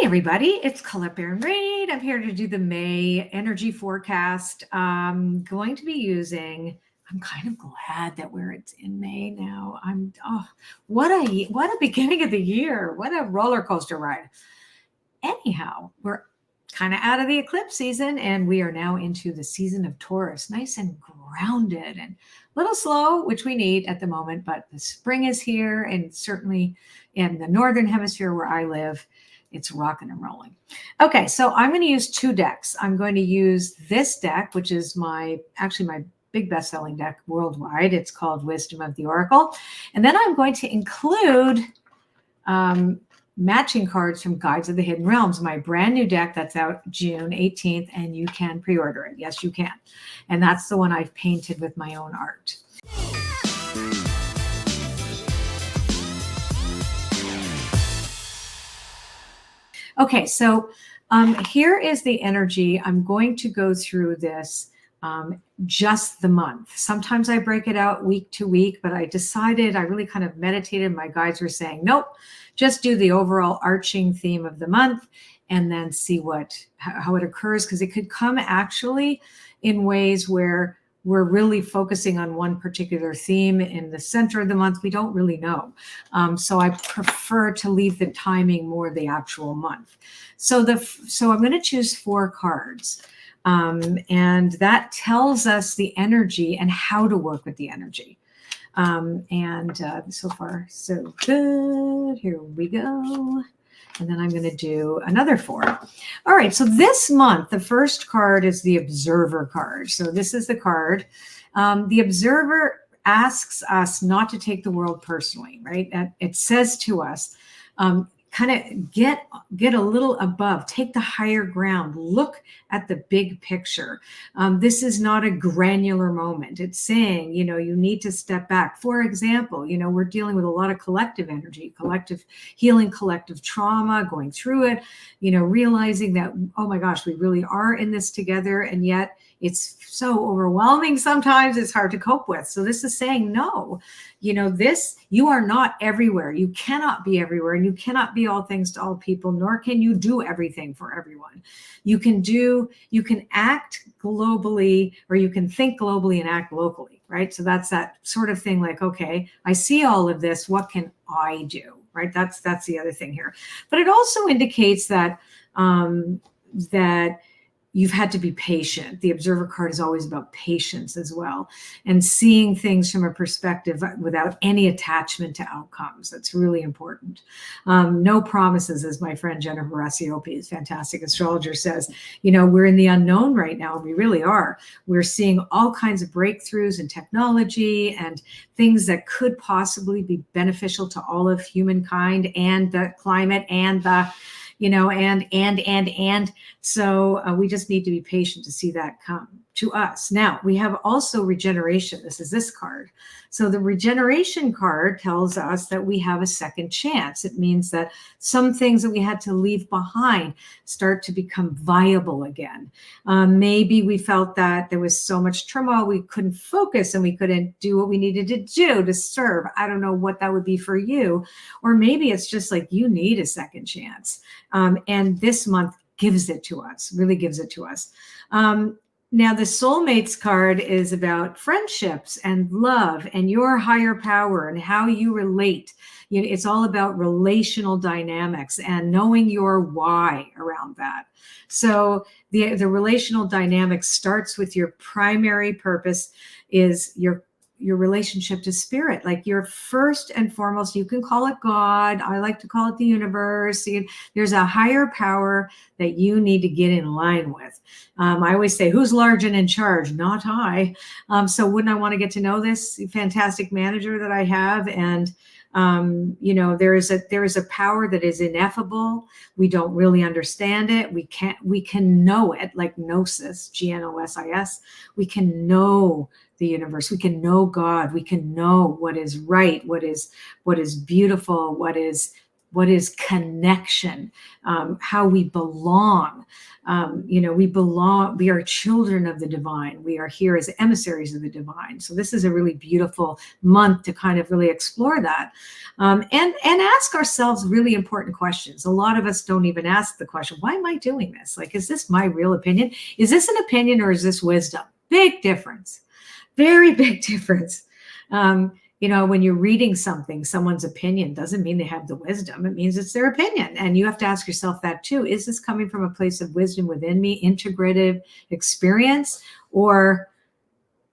Hey everybody, it's Colette Baron-Reid. I'm here to do the May energy forecast. I'm going to be using, I'm kind of glad that it's in May now. What a beginning of the year. What a roller coaster ride. Anyhow, we're kind of out of the eclipse season and we are now into the season of Taurus, nice and grounded and a little slow, which we need at the moment, but the spring is here, and certainly in the Northern Hemisphere where I live, it's rocking and rolling. Okay, so I'm going to use two decks. I'm going to use this deck, which is actually my big best-selling deck worldwide. It's called Wisdom of the Oracle. And then I'm going to include matching cards from Guides of the Hidden Realms, my brand new deck that's out June 18th, and you can pre-order it. Yes, you can. And that's the one I've painted with my own art. Okay, so here is the energy. I'm going to go through this just the month. Sometimes I break it out week to week, but I decided, I really kind of meditated. My guides were saying, nope, just do the overall arching theme of the month and then see how it occurs, because it could come actually in ways where we're really focusing on one particular theme in the center of the month. We don't really know. So I prefer to leave the timing more the actual month. So I'm going to choose 4 cards. And that tells us the energy and how to work with the energy. So far, so good. Here we go. And then I'm going to do another 4. All right, so this month, the first card is the Observer card. So this is the card. The Observer asks us not to take the world personally, right? It says to us, kind of get a little above, take the higher ground, look at the big picture. This is not a granular moment. It's saying, you need to step back. For example, we're dealing with a lot of collective energy, collective healing, collective trauma, going through it, realizing that, oh my gosh, we really are in this together. And yet it's so overwhelming. Sometimes it's hard to cope with. So this is saying, no, you are not everywhere. You cannot be everywhere, and you cannot be all things to all people, nor can you do everything for everyone. You can act globally, or you can think globally and act locally, right? So that's that sort of thing like, okay, I see all of this. What can I do, right? That's the other thing here. But it also indicates that, that you've had to be patient. The Observer card is always about patience as well, and seeing things from a perspective without any attachment to outcomes. That's really important. No promises, as my friend Jennifer Rassiopi, fantastic astrologer, says. We're in the unknown right now, and we really are. We're seeing all kinds of breakthroughs in technology and things that could possibly be beneficial to all of humankind and the climate and the and so we just need to be patient to see that come to us. Now we have also regeneration. This is this card. So the regeneration card tells us that we have a second chance. It means that some things that we had to leave behind start to become viable again. Maybe we felt that there was so much turmoil, we couldn't focus and we couldn't do what we needed to do to serve. I don't know what that would be for you. Or maybe it's just like you need a second chance. And this month gives it to us, really gives it to us. Now, the Soulmates card is about friendships and love and your higher power and how you relate. It's all about relational dynamics and knowing your why around that. So the relational dynamics starts with your primary purpose is your relationship to spirit. Like you're first and foremost, you can call it God. I like to call it the universe. There's a higher power that you need to get in line with. I always say, who's large and in charge? Not I. So wouldn't I want to get to know this fantastic manager that I have? And there is a power that is ineffable. We don't really understand it. We can know it, like gnosis, Gnosis. We can know the universe. We can know God. We can know what is right, what is beautiful, what is what is connection, how we belong. We belong, we are children of the divine. We are here as emissaries of the divine. So this is a really beautiful month to kind of really explore that, and ask ourselves really important questions. A lot of us don't even ask the question, why am I doing this? Like, is this my real opinion? Is this an opinion or is this wisdom? Big difference, very big difference. When you're reading something, someone's opinion doesn't mean they have the wisdom. It means it's their opinion. And you have to ask yourself that too. Is this coming from a place of wisdom within me, integrative experience, or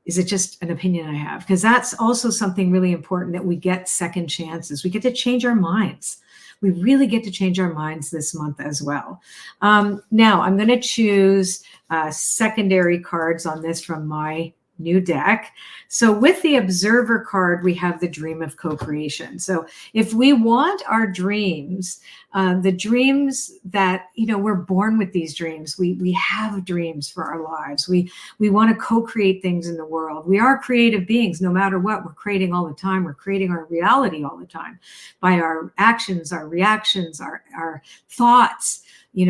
is it just an opinion I have? Because that's also something really important, that we get second chances. We get to change our minds. We really get to change our minds this month as well. Now, I'm going to choose secondary cards on this from my new deck. So with the observer card, we have the dream of co-creation. So if we want our dreams, the dreams that, we're born with these dreams, we have dreams for our lives. We want to co-create things in the world. We are creative beings, no matter what. We're creating all the time. We're creating our reality all the time by our actions, our reactions, our thoughts,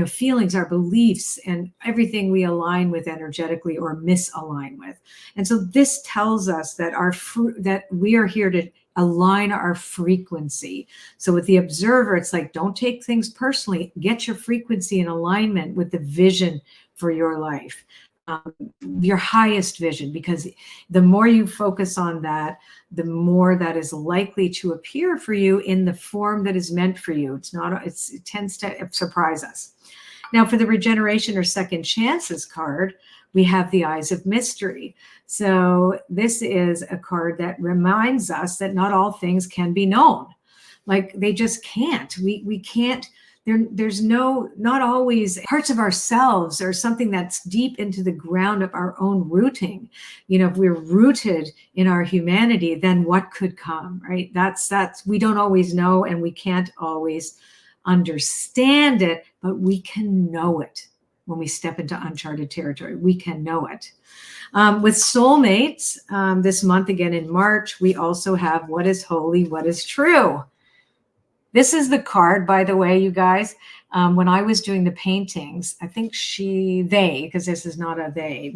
feelings, our beliefs, and everything we align with energetically or misalign with. And so this tells us that that we are here to align our frequency. So with the observer, it's like, don't take things personally. Get your frequency in alignment with the vision for your life, your highest vision, because the more you focus on that, the more that is likely to appear for you in the form that is meant for you. It tends to surprise us. Now, for the regeneration or second chances card, we have the eyes of mystery. So this is a card that reminds us that not all things can be known. Like, they just can't. We can't. There's not always parts of ourselves or something that's deep into the ground of our own rooting. If we're rooted in our humanity, then what could come, right? That's we don't always know, and we can't always understand it, but we can know it. When we step into uncharted territory, we can know it. With soulmates, this month, again in March, we also have what is holy, what is true. This is the card, by the way, you guys. When I was doing the paintings, I think they, because this is not a they,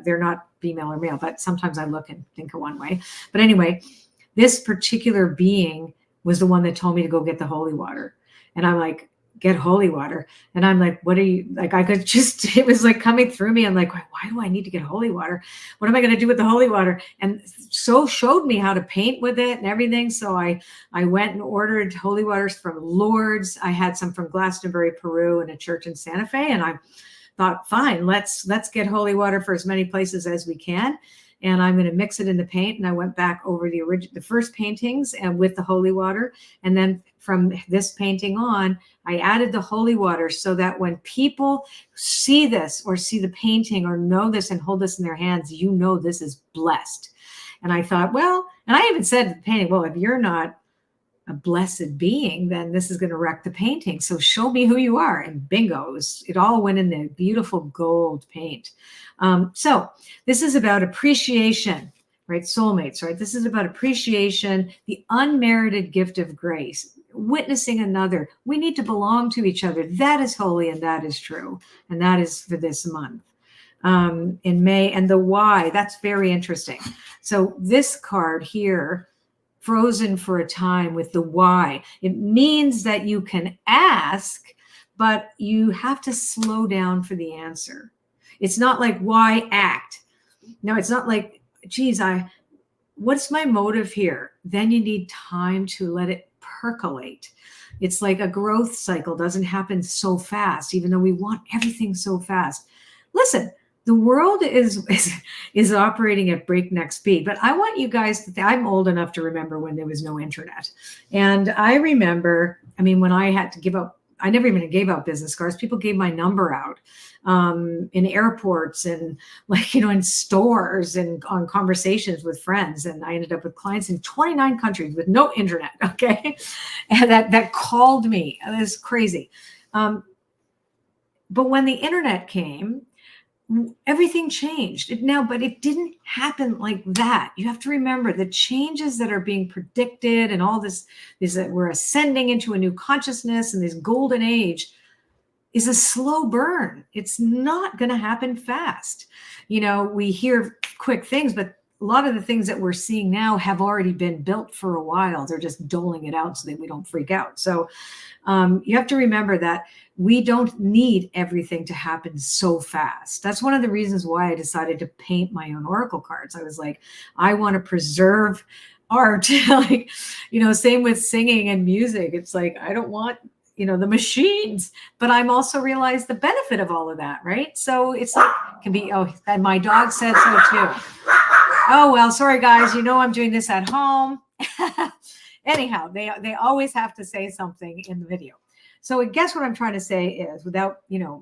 they're not female or male, but sometimes I look and think of one way. But anyway, this particular being was the one that told me to go get the holy water. And I'm like, get holy water. And I'm like, what are you, like, I could just, it was like coming through me. I'm like, why do I need to get holy water? What am I going to do with the holy water? And so showed me how to paint with it and everything. So I went and ordered holy waters from Lourdes. I had some from Glastonbury, Peru, in a church in Santa Fe. And I thought, fine, let's get holy water for as many places as we can. And I'm going to mix it in the paint. And I went back over the first paintings and with the holy water. And then from this painting on, I added the holy water so that when people see this or see the painting or know this and hold this in their hands, this is blessed. And I thought, well, and I even said to the painting, well, if you're not a blessed being, then this is going to wreck the painting. So show me who you are. And bingo, it all went in the beautiful gold paint. So this is about appreciation, right? Soulmates, right? This is about appreciation, the unmerited gift of grace, witnessing another. We need to belong to each other. That is holy and that is true. And that is for this month. In May. And the why, that's very interesting. So this card here, frozen for a time, with the why, it means that you can ask, but you have to slow down for the answer. It's not like, why act? No, it's not like, geez, what's my motive here? Then you need time to let it percolate. It's like a growth cycle doesn't happen so fast, even though we want everything so fast. Listen, the world is operating at breakneck speed, but I want you guys to think, I'm old enough to remember when there was no internet. And I remember, when I had to give up, I never even gave out business cards. People gave my number out in airports and in stores and on conversations with friends. And I ended up with clients in 29 countries with no internet. Okay. And that called me. That is crazy. But when the internet came, everything changed now, but it didn't happen like that. You have to remember the changes that are being predicted and all this is that we're ascending into a new consciousness and this golden age is a slow burn. It's not going to happen fast. We hear quick things, but a lot of the things that we're seeing now have already been built for a while. They're just doling it out so that we don't freak out. So you have to remember that we don't need everything to happen so fast. That's one of the reasons why I decided to paint my own oracle cards. I was like, I want to preserve art. Like, same with singing and music. It's like, I don't want the machines, but I'm also realized the benefit of all of that, right? So it's like, it can be, and my dog said so too. Oh, well, sorry guys, I'm doing this at home. Anyhow, they always have to say something in the video. So I guess what I'm trying to say is, without,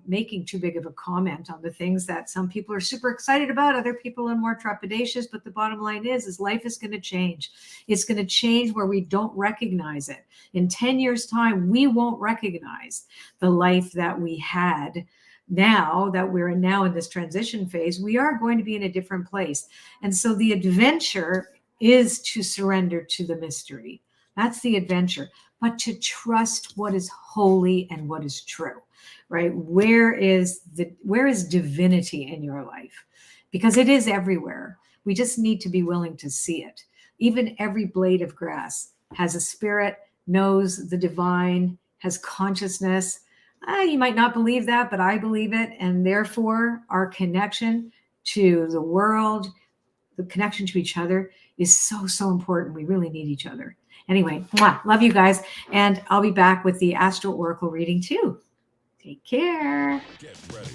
making too big of a comment on the things that some people are super excited about, other people are more trepidatious, but the bottom line is life is going to change. It's going to change where we don't recognize it. In 10 years' time, we won't recognize the life that we had. Now that we're in this transition phase, we are going to be in a different place. And so the adventure is to surrender to the mystery. That's the adventure. But to trust what is holy and what is true, right? Where is divinity in your life? Because it is everywhere. We just need to be willing to see it. Even every blade of grass has a spirit, knows the divine, has consciousness. You might not believe that, but I believe it. And therefore, our connection to the world, the connection to each other is so, so important. We really need each other. Anyway, love you guys. And I'll be back with the Astro Oracle reading too. Take care. Get ready.